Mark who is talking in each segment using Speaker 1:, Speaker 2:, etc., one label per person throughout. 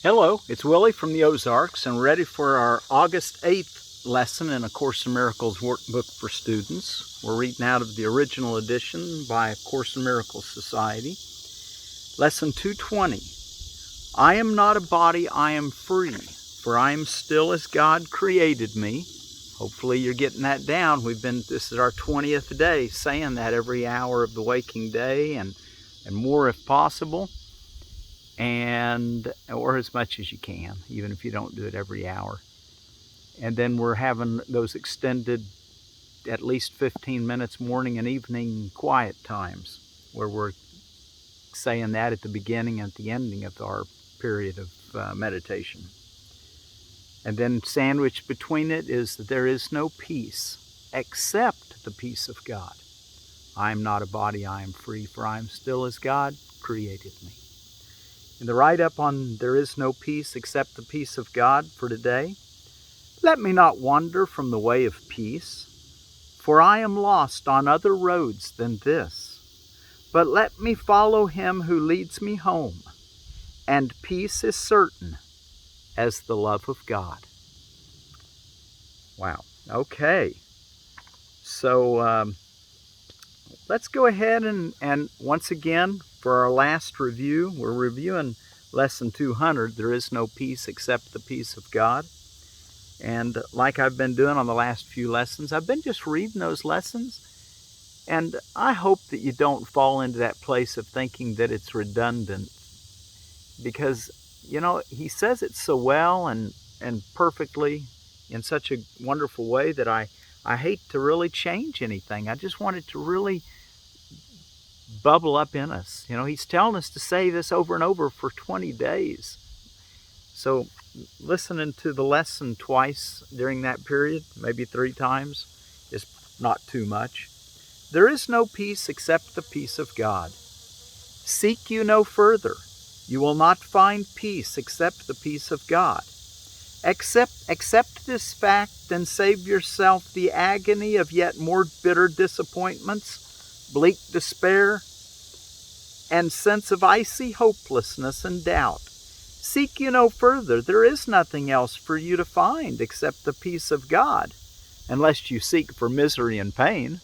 Speaker 1: Hello, it's Willie from the Ozarks and ready for our August 8th lesson in A Course in Miracles workbook for students. We're reading out of the original edition by Course in Miracles Society. Lesson 220. I am not a body, I am free, for I am still as God created me. Hopefully you're getting that down. This is our 20th day saying that every hour of the waking day and more if possible. Or as much as you can, even if you don't do it every hour. And then we're having those extended at least 15 minutes morning and evening quiet times where we're saying that at the beginning and at the ending of our period of meditation. And then sandwiched between it is that there is no peace except the peace of God. I am not a body, I am free, for I am still as God created me. In the write-up on There Is No Peace Except the Peace of God for today, let me not wander from the way of peace, for I am lost on other roads than this. But let me follow him who leads me home, and peace is certain as the love of God. Wow. Okay. So let's go ahead and once again, for our last review, we're reviewing Lesson 200, There Is No Peace Except the Peace of God. And like I've been doing on the last few lessons, I've been just reading those lessons. And I hope that you don't fall into that place of thinking that it's redundant. Because, you know, he says it so well and perfectly in such a wonderful way that I hate to really change anything. I just want it to really bubble up in us. You know, he's telling us to say this over and over for 20 days. So listening to the lesson twice during that period, maybe 3 times, is not too much. There is no peace except the peace of God. Seek you no further. You will not find peace except the peace of God. Accept this fact and save yourself the agony of yet more bitter disappointments, bleak despair, and sense of icy hopelessness and doubt. Seek you no further. There is nothing else for you to find except the peace of God, unless you seek for misery and pain.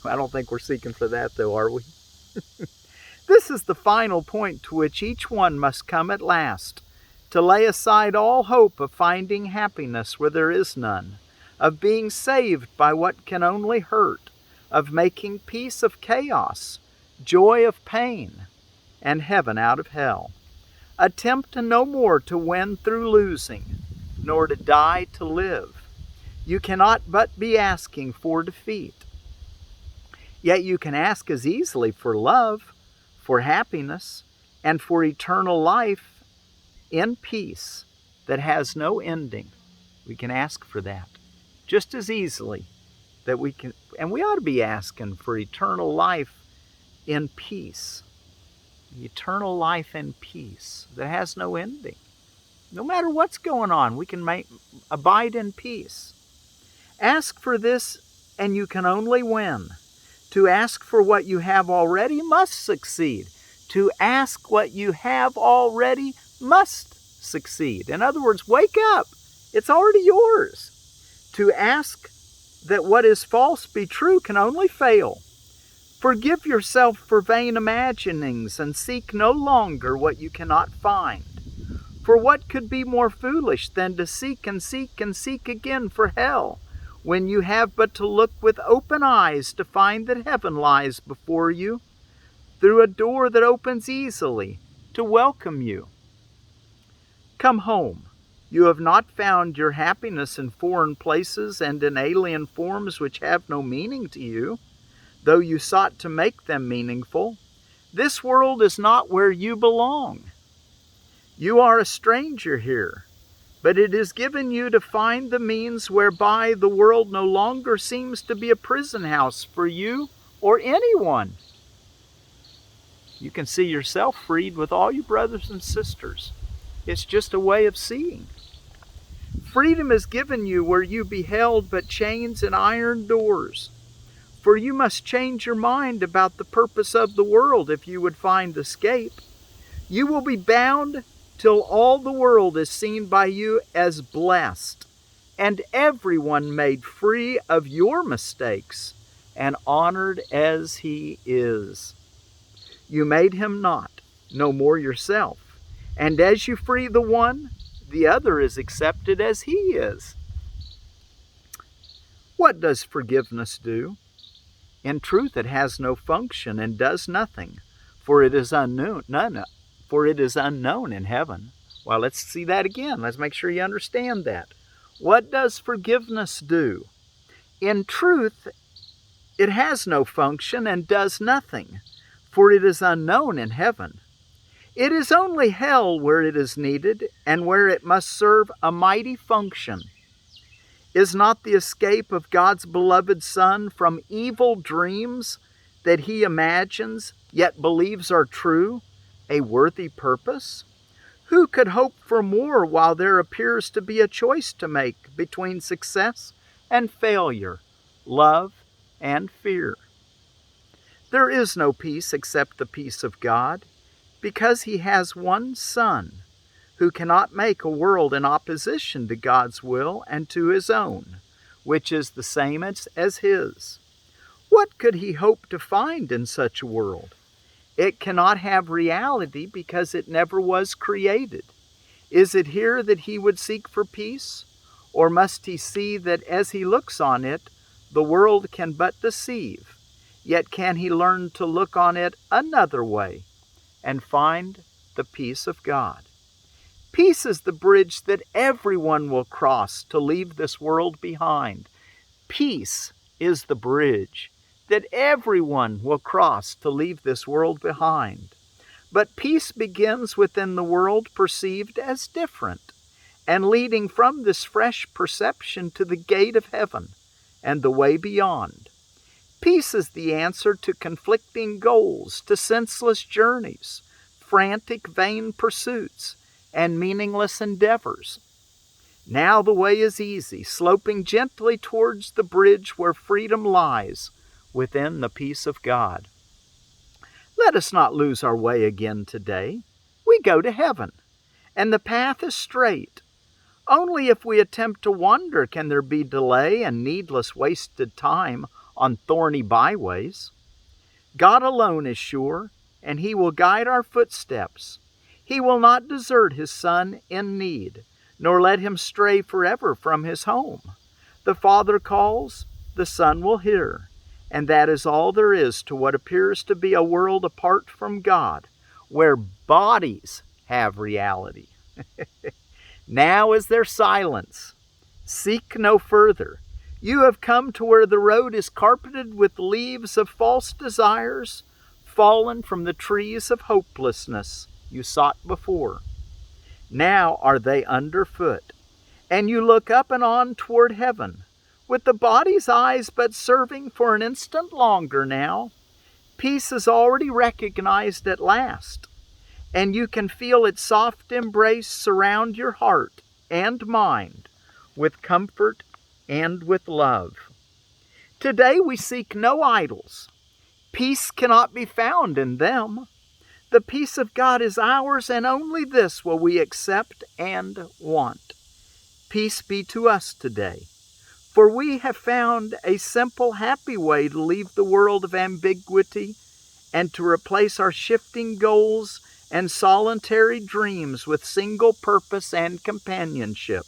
Speaker 1: I don't think we're seeking for that, though, are we? This is the final point to which each one must come at last, to lay aside all hope of finding happiness where there is none, of being saved by what can only hurt, of making peace of chaos, joy of pain, and heaven out of hell. Attempt no more to win through losing, nor to die to live. You cannot but be asking for defeat. Yet you can ask as easily for love, for happiness, and for eternal life in peace that has no ending. We can ask for that just as easily that we can, and we ought to be asking for eternal life in peace. Eternal life in peace that has no ending. No matter what's going on, we can abide in peace. Ask for this and you can only win. To ask for what you have already must succeed. To ask what you have already must succeed. In other words, wake up. It's already yours. To ask that what is false be true can only fail. Forgive yourself for vain imaginings and seek no longer what you cannot find. For what could be more foolish than to seek and seek and seek again for hell, when you have but to look with open eyes to find that heaven lies before you, through a door that opens easily to welcome you? Come home. You have not found your happiness in foreign places and in alien forms which have no meaning to you, though you sought to make them meaningful. This world is not where you belong. You are a stranger here, but it is given you to find the means whereby the world no longer seems to be a prison house for you or anyone. You can see yourself freed with all your brothers and sisters. It's just a way of seeing. Freedom is given you where you beheld but chains and iron doors. For you must change your mind about the purpose of the world if you would find escape. You will be bound till all the world is seen by you as blessed, and everyone made free of your mistakes and honored as he is. You made him not, no more yourself, and as you free the one, the other is accepted as he is. What does forgiveness do? In truth, it has no function and does nothing, for it is unknown. For it is unknown in heaven. Well, let's see that again. Let's make sure you understand that. What does forgiveness do? In truth, it has no function and does nothing, for it is unknown in heaven. It is only hell where it is needed and where it must serve a mighty function. Is not the escape of God's beloved Son from evil dreams that he imagines, yet believes are true, a worthy purpose? Who could hope for more while there appears to be a choice to make between success and failure, love and fear? There is no peace except the peace of God, because he has one Son, who cannot make a world in opposition to God's will and to his own, which is the same as his. What could he hope to find in such a world? It cannot have reality because it never was created. Is it here that he would seek for peace? Or must he see that as he looks on it, the world can but deceive? Yet can he learn to look on it another way and find the peace of God? Peace is the bridge that everyone will cross to leave this world behind. Peace is the bridge that everyone will cross to leave this world behind. But peace begins within the world perceived as different, and leading from this fresh perception to the gate of heaven and the way beyond. Peace is the answer to conflicting goals, to senseless journeys, frantic, vain pursuits, and meaningless endeavors. Now the way is easy, sloping gently towards the bridge where freedom lies within the peace of God. Let us not lose our way again today. We go to heaven, and the path is straight. Only if we attempt to wander can there be delay and needless wasted time on thorny byways. God alone is sure, and he will guide our footsteps. He will not desert his Son in need, nor let him stray forever from his home. The Father calls, the Son will hear, and that is all there is to what appears to be a world apart from God, where bodies have reality. Now is there silence. Seek no further. You have come to where the road is carpeted with leaves of false desires, fallen from the trees of hopelessness you sought before. Now are they underfoot, and you look up and on toward heaven, with the body's eyes but serving for an instant longer now. Peace is already recognized at last, and you can feel its soft embrace surround your heart and mind with comfort and with love. Today we seek no idols. Peace cannot be found in them. The peace of God is ours, and only this will we accept and want. Peace be to us today, for we have found a simple, happy way to leave the world of ambiguity and to replace our shifting goals and solitary dreams with single purpose and companionship.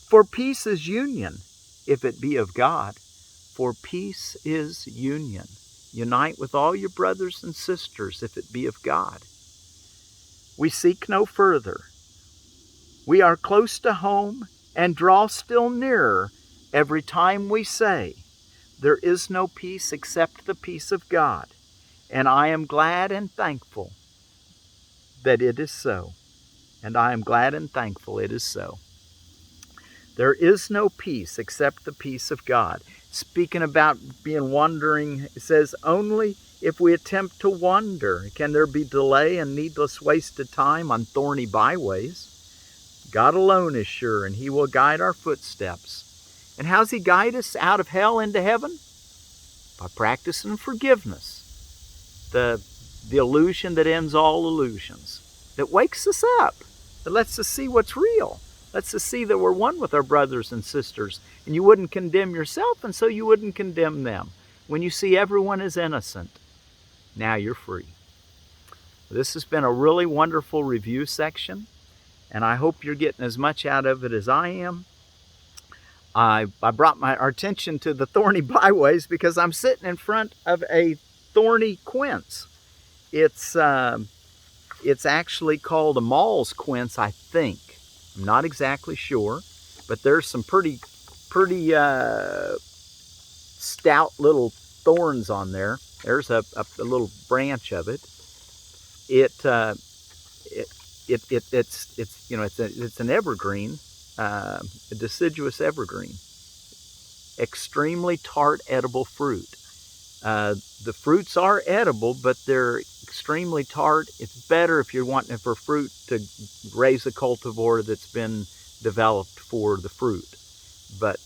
Speaker 1: For peace is union, if it be of God. For peace is union. Unite with all your brothers and sisters, if it be of God. We seek no further. We are close to home and draw still nearer every time we say, there is no peace except the peace of God. And I am glad and thankful that it is so. And I am glad and thankful it is so. There is no peace except the peace of God. Speaking about being wandering, it says, only if we attempt to wander can there be delay and needless wasted time on thorny byways. God alone is sure, and he will guide our footsteps. And how's he guide us out of hell into heaven? By practicing forgiveness. The illusion that ends all illusions. That wakes us up. It lets us see what's real. It lets us see that we're one with our brothers and sisters. And you wouldn't condemn yourself, and so you wouldn't condemn them. When you see everyone is innocent, now you're free. This has been a really wonderful review section, and I hope you're getting as much out of it as I am. I brought our attention to the thorny byways because I'm sitting in front of a thorny quince. It's actually called a Mall's quince, I think. I'm not exactly sure, but there's some pretty stout little thorns on there. There's a little branch of it. It's an evergreen, a deciduous evergreen. Extremely tart, edible fruit. The fruits are edible, but they're extremely tart. It's better if you're wanting for fruit to raise a cultivar that's been developed for the fruit. But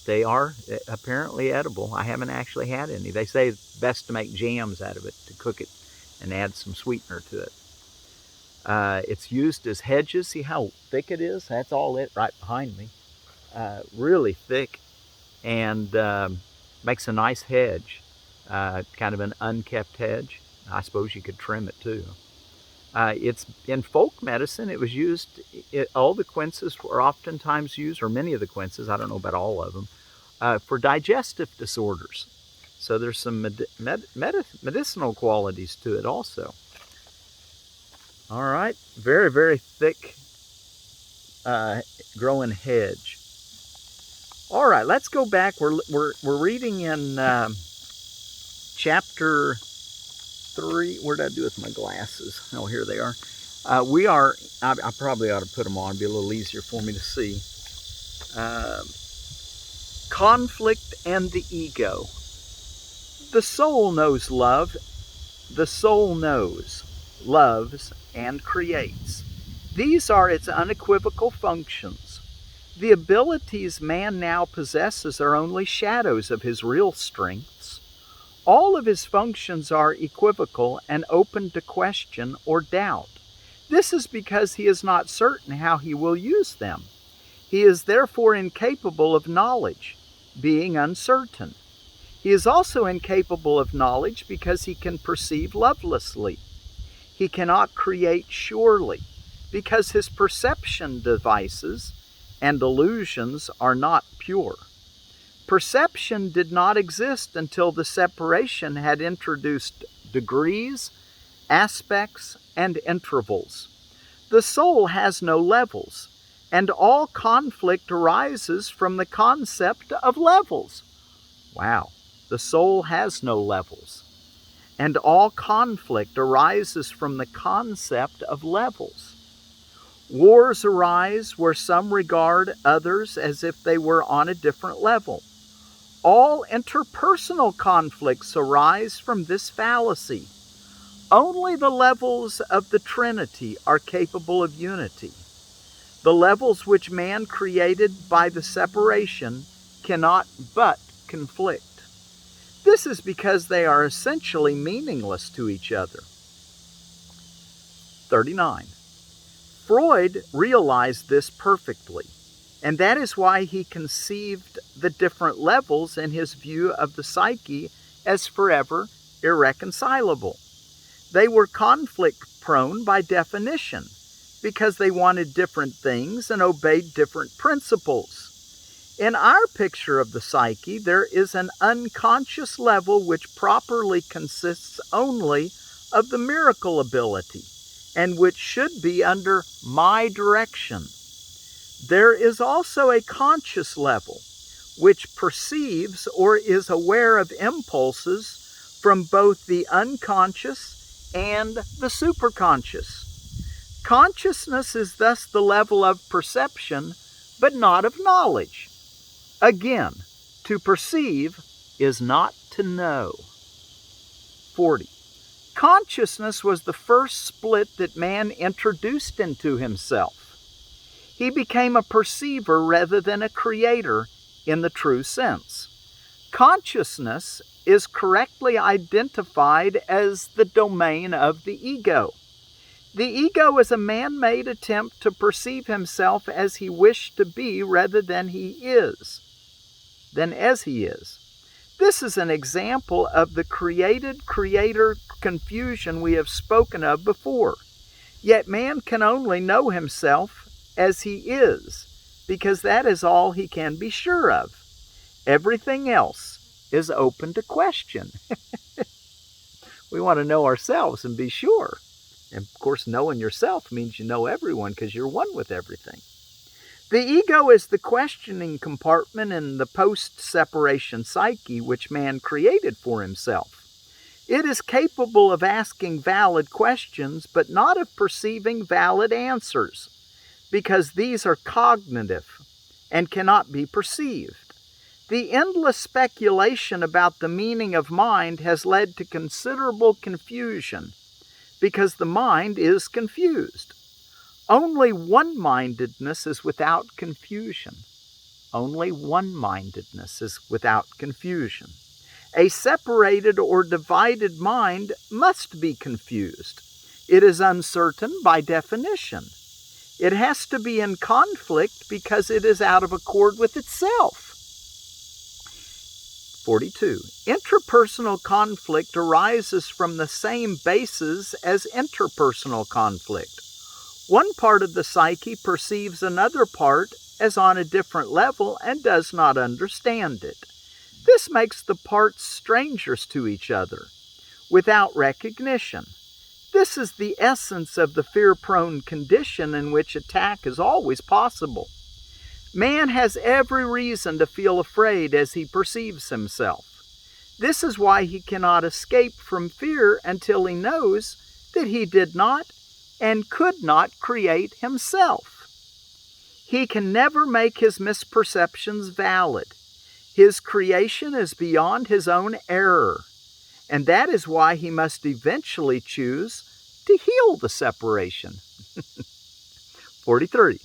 Speaker 1: they are apparently edible. I haven't actually had any. They say it's best to make jams out of it, to cook it and add some sweetener to it. It's used as hedges. See how thick it is? That's all it right behind me. Really thick, and makes a nice hedge. Kind of an unkept hedge. I suppose you could trim it too. It's in folk medicine. It was used. All the quinces were oftentimes used, or many of the quinces. I don't know about all of them, for digestive disorders. So there's some medicinal qualities to it also. All right, very, very thick growing hedge. All right, let's go back. We're reading in chapter 3. Where did I do with my glasses? Oh, here they are. I probably ought to put them on. It'd be a little easier for me to see. Conflict and the ego. The soul knows love. The soul knows, loves, and creates. These are its unequivocal functions. The abilities man now possesses are only shadows of his real strengths. All of his functions are equivocal and open to question or doubt. This is because he is not certain how he will use them. He is therefore incapable of knowledge, being uncertain. He is also incapable of knowledge because he can perceive lovelessly. He cannot create surely, because his perception devices and illusions are not pure. Perception did not exist until the separation had introduced degrees, aspects, and intervals. The soul has no levels, and all conflict arises from the concept of levels. Wow, the soul has no levels, and all conflict arises from the concept of levels. Wars arise where some regard others as if they were on a different level. All interpersonal conflicts arise from this fallacy. Only the levels of the Trinity are capable of unity. The levels which man created by the separation cannot but conflict. This is because they are essentially meaningless to each other. 39. Freud realized this perfectly, and that is why he conceived the different levels in his view of the psyche as forever irreconcilable. They were conflict-prone by definition, because they wanted different things and obeyed different principles. In our picture of the psyche, there is an unconscious level which properly consists only of the miracle ability, and which should be under my direction. There is also a conscious level, which perceives or is aware of impulses from both the unconscious and the superconscious. Consciousness is thus the level of perception, but not of knowledge. Again, to perceive is not to know. 40. Consciousness was the first split that man introduced into himself. He became a perceiver rather than a creator in the true sense. Consciousness is correctly identified as the domain of the ego. The ego is a man-made attempt to perceive himself as he wished to be rather than as he is. This is an example of the created-creator confusion we have spoken of before. Yet man can only know himself as he is, because that is all he can be sure of. Everything else is open to question. We want to know ourselves and be sure. And of course, knowing yourself means you know everyone because you're one with everything. The ego is the questioning compartment in the post-separation psyche which man created for himself. It is capable of asking valid questions, but not of perceiving valid answers, because these are cognitive and cannot be perceived. The endless speculation about the meaning of mind has led to considerable confusion, because the mind is confused. Only one-mindedness is without confusion. Only one-mindedness is without confusion. A separated or divided mind must be confused. It is uncertain by definition. It has to be in conflict because it is out of accord with itself. 42. Interpersonal conflict arises from the same basis as interpersonal conflict. One part of the psyche perceives another part as on a different level and does not understand it. This makes the parts strangers to each other, without recognition. This is the essence of the fear-prone condition in which attack is always possible. Man has every reason to feel afraid as he perceives himself. This is why he cannot escape from fear until he knows that he did not and could not create himself. He can never make his misperceptions valid. His creation is beyond his own error, and that is why he must eventually choose to heal the separation. 43.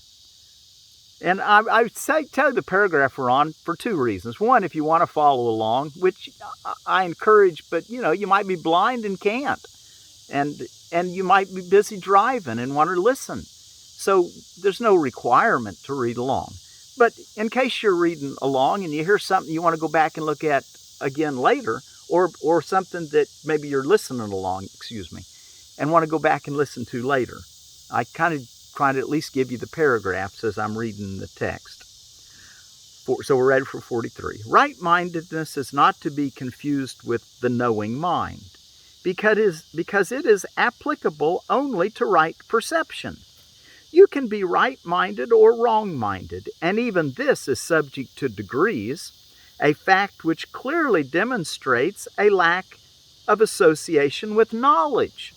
Speaker 1: And I tell the paragraph we're on for two reasons. One, if you want to follow along, which I encourage, but you might be blind and can't. And you might be busy driving and want to listen. So there's no requirement to read along. But in case you're reading along and you hear something you want to go back and look at again later, or something that maybe you're listening along, and want to go back and listen to later, I kind of try to at least give you the paragraphs as I'm reading the text. So we're ready for 43. Right-mindedness is not to be confused with the knowing mind, because it is applicable only to right perception. You can be right-minded or wrong-minded, and even this is subject to degrees, a fact which clearly demonstrates a lack of association with knowledge.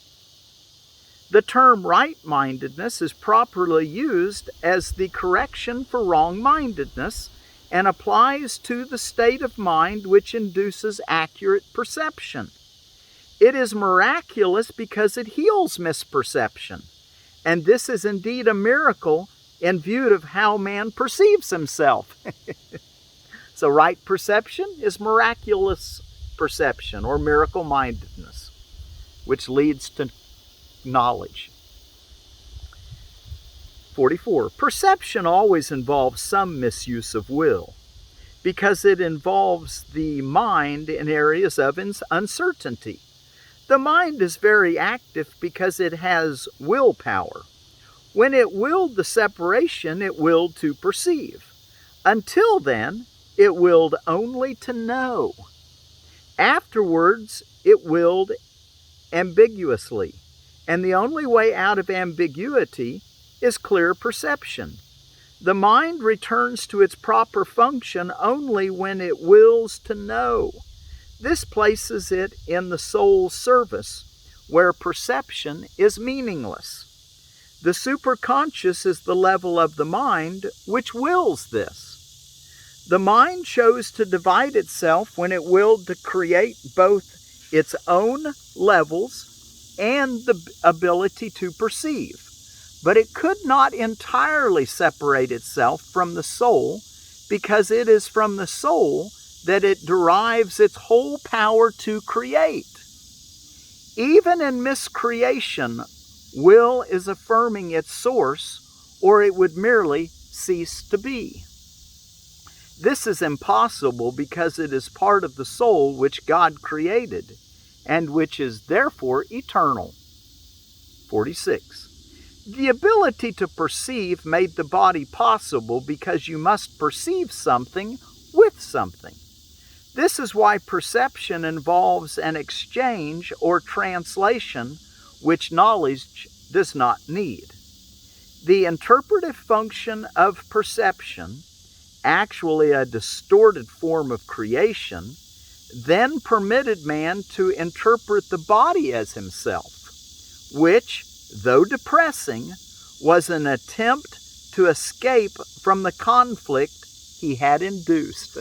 Speaker 1: The term right-mindedness is properly used as the correction for wrong-mindedness and applies to the state of mind which induces accurate perception. It is miraculous because it heals misperception, and this is indeed a miracle in view of how man perceives himself. So right perception is miraculous perception or miracle-mindedness, which leads to knowledge. 44. Perception always involves some misuse of will, because it involves the mind in areas of uncertainty. The mind is very active because it has willpower. When it willed the separation, it willed to perceive. Until then, it willed only to know. Afterwards, it willed ambiguously, and the only way out of ambiguity is clear perception. The mind returns to its proper function only when it wills to know. This places it in the soul's service, where perception is meaningless. The superconscious is the level of the mind which wills this. The mind chose to divide itself when it willed to create both its own levels and the ability to perceive. But it could not entirely separate itself from the soul, because it is from the soul that it derives its whole power to create. Even in miscreation, Will is affirming its source, or it would merely cease to be. This is impossible because it is part of the soul which God created, and which is therefore eternal. 46. The ability to perceive made the body possible because you must perceive something with something. This is why perception involves an exchange or translation which knowledge does not need. The interpretive function of perception, actually a distorted form of creation, then permitted man to interpret the body as himself, which, though depressing, was an attempt to escape from the conflict he had induced.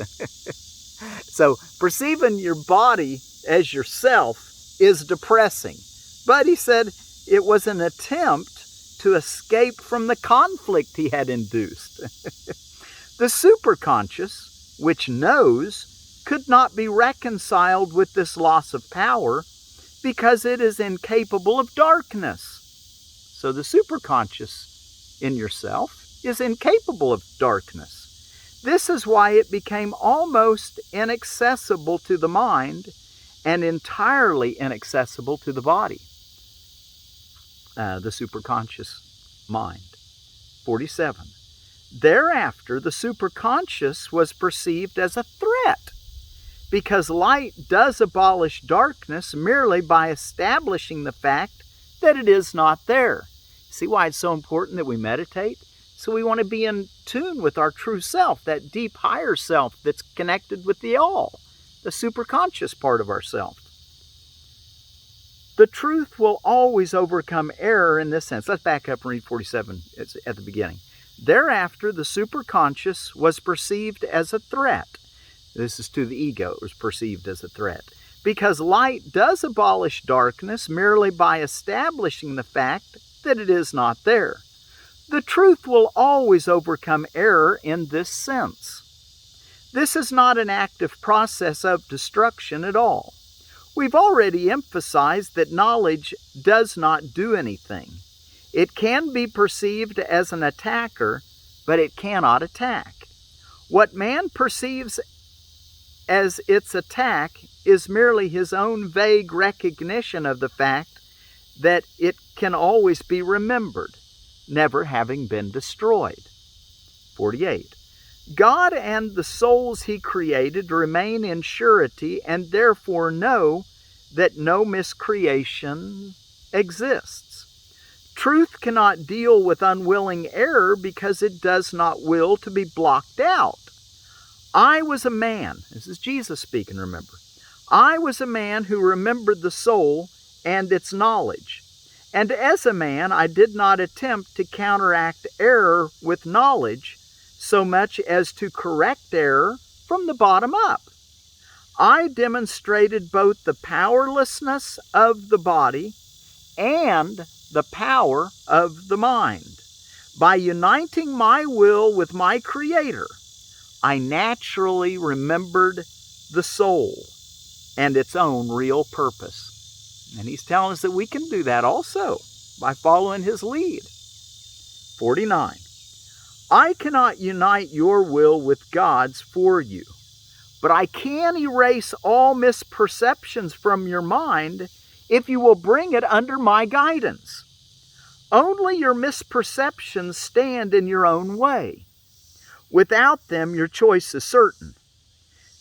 Speaker 1: So perceiving your body as yourself is depressing. But he said it was an attempt to escape from the conflict he had induced. The superconscious, which knows, could not be reconciled with this loss of power because it is incapable of darkness. So the superconscious in yourself is incapable of darkness. This is why it became almost inaccessible to the mind and entirely inaccessible to the body, the superconscious mind. 47. Thereafter, the superconscious was perceived as a threat, because light does abolish darkness merely by establishing the fact that it is not there. See why it's so important that we meditate? So we want to be in tune with our true self, that deep higher self that's connected with the all, the superconscious part of ourself. The truth will always overcome error in this sense. Let's back up and read 47 at the beginning. Thereafter, the superconscious was perceived as a threat. This is to the ego. It was perceived as a threat. Because light does abolish darkness merely by establishing the fact that it is not there. The truth will always overcome error in this sense. This is not an active process of destruction at all. We've already emphasized that knowledge does not do anything. It can be perceived as an attacker, but it cannot attack. What man perceives as its attack is merely his own vague recognition of the fact that it can always be remembered, never having been destroyed. 48. God and the souls he created remain in surety and therefore know that no miscreation exists. Truth cannot deal with unwilling error because it does not will to be blocked out. I was a man, this is Jesus speaking, remember. I was a man who remembered the soul and its knowledge. And as a man, I did not attempt to counteract error with knowledge so much as to correct error from the bottom up. I demonstrated both the powerlessness of the body and the power of the mind. By uniting my will with my Creator, I naturally remembered the soul and its own real purpose. And he's telling us that we can do that also by following his lead. 49. I cannot unite your will with God's for you, but I can erase all misperceptions from your mind if you will bring it under my guidance. Only your misperceptions stand in your own way. Without them, your choice is certain.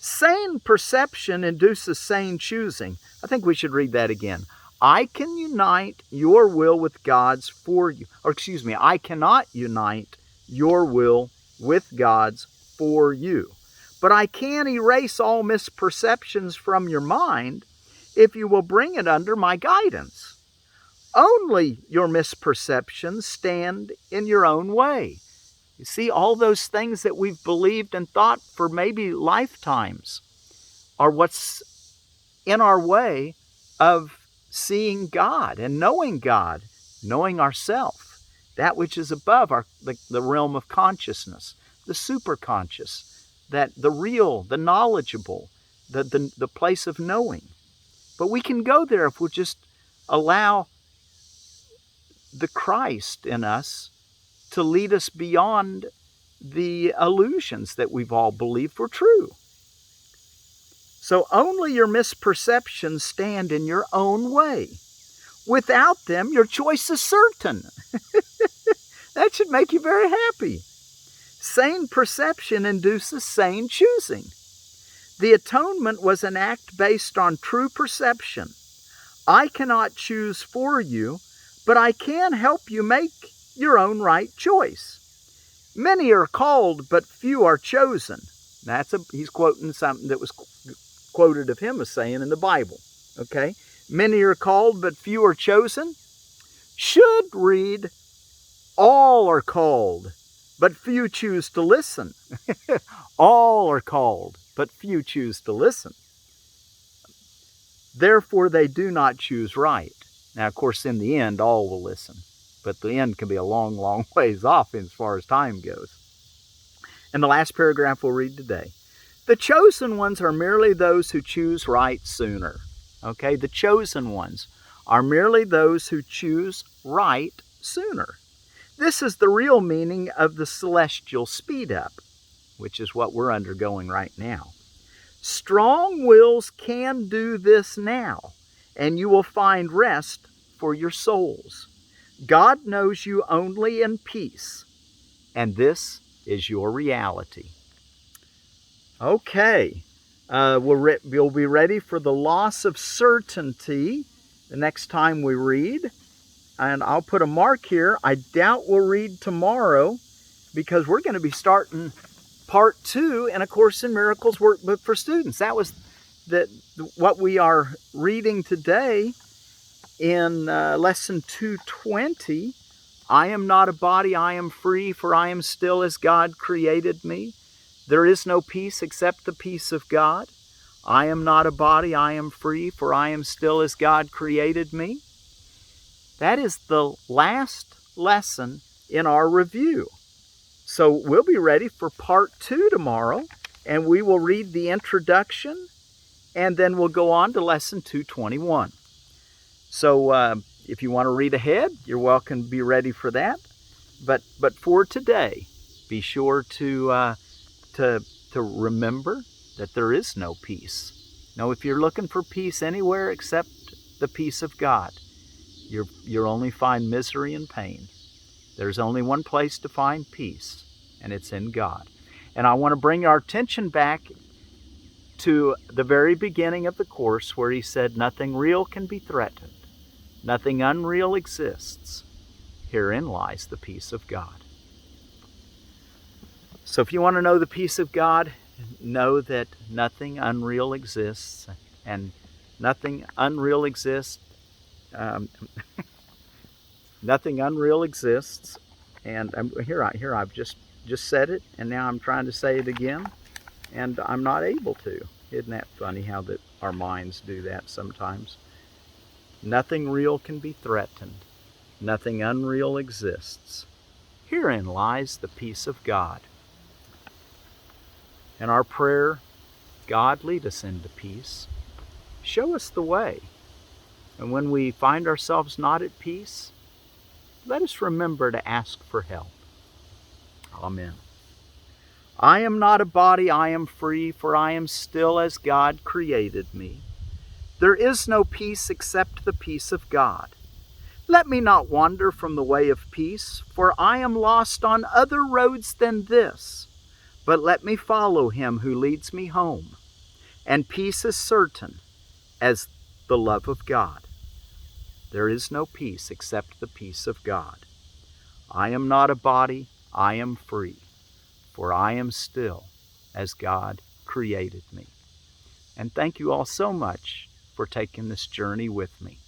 Speaker 1: Sane perception induces sane choosing. I think we should read that again. I can unite your will with God's for you. I cannot unite your will with God's for you. But I can erase all misperceptions from your mind if you will bring it under my guidance. Only your misperceptions stand in your own way. You see, all those things that we've believed and thought for maybe lifetimes are what's in our way of seeing God and knowing ourself, that which is above the realm of consciousness, the superconscious, that the real, the knowledgeable, the place of knowing. But we can go there if we'll just allow the Christ in us to lead us beyond the illusions that we've all believed were true. So only your misperceptions stand in your own way. Without them, your choice is certain. That should make you very happy. Sane perception induces sane choosing. The atonement was an act based on true perception. I cannot choose for you, but I can help you make your own right choice. Many are called, but few are chosen. He's quoting something that was quoted of him as saying in the Bible. Okay? Many are called, but few are chosen. Should read, all are called, but few choose to listen. All are called, but few choose to listen. Therefore, they do not choose right. Now, of course, in the end, all will listen. But the end can be a long, long ways off as far as time goes. And the last paragraph we'll read today. The chosen ones are merely those who choose right sooner. Okay, the chosen ones are merely those who choose right sooner. This is the real meaning of the celestial speed up, which is what we're undergoing right now. Strong wills can do this now, and you will find rest for your souls. God knows you only in peace, and this is your reality. Okay, we'll be ready for the loss of certainty the next time we read. And I'll put a mark here. I doubt we'll read tomorrow because we're going to be starting Part 2 in A Course in Miracles Workbook for Students. That was what we are reading today in Lesson 220. I am not a body, I am free, for I am still as God created me. There is no peace except the peace of God. I am not a body, I am free, for I am still as God created me. That is the last lesson in our review. So we'll be ready for Part 2 tomorrow, and we will read the introduction, and then we'll go on to Lesson 221. So if you want to read ahead, you're welcome to be ready for that. But for today, be sure to remember that there is no peace. Now, if you're looking for peace anywhere except the peace of God, you'll only find misery and pain. There's only one place to find peace, and it's in God. And I want to bring our attention back to the very beginning of the Course where he said, nothing real can be threatened. Nothing unreal exists. Herein lies the peace of God. So if you want to know the peace of God, know that nothing unreal exists, and nothing unreal exists. Nothing unreal exists, and here I've just said it, and now I'm trying to say it again, and I'm not able to. Isn't that funny how that our minds do that sometimes? Nothing real can be threatened. Nothing unreal exists. Herein lies the peace of God. And our prayer, God, lead us into peace. Show us the way. And when we find ourselves not at peace, let us remember to ask for help. Amen. I am not a body, I am free, for I am still as God created me. There is no peace except the peace of God. Let me not wander from the way of peace, for I am lost on other roads than this. But let me follow him who leads me home. And peace is certain as the love of God. There is no peace except the peace of God. I am not a body, I am free, for I am still as God created me. And thank you all so much for taking this journey with me.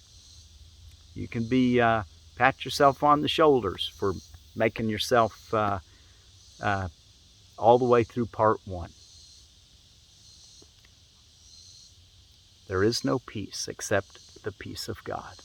Speaker 1: You can pat yourself on the shoulders for making yourself all the way through Part 1. There is no peace except the peace of God.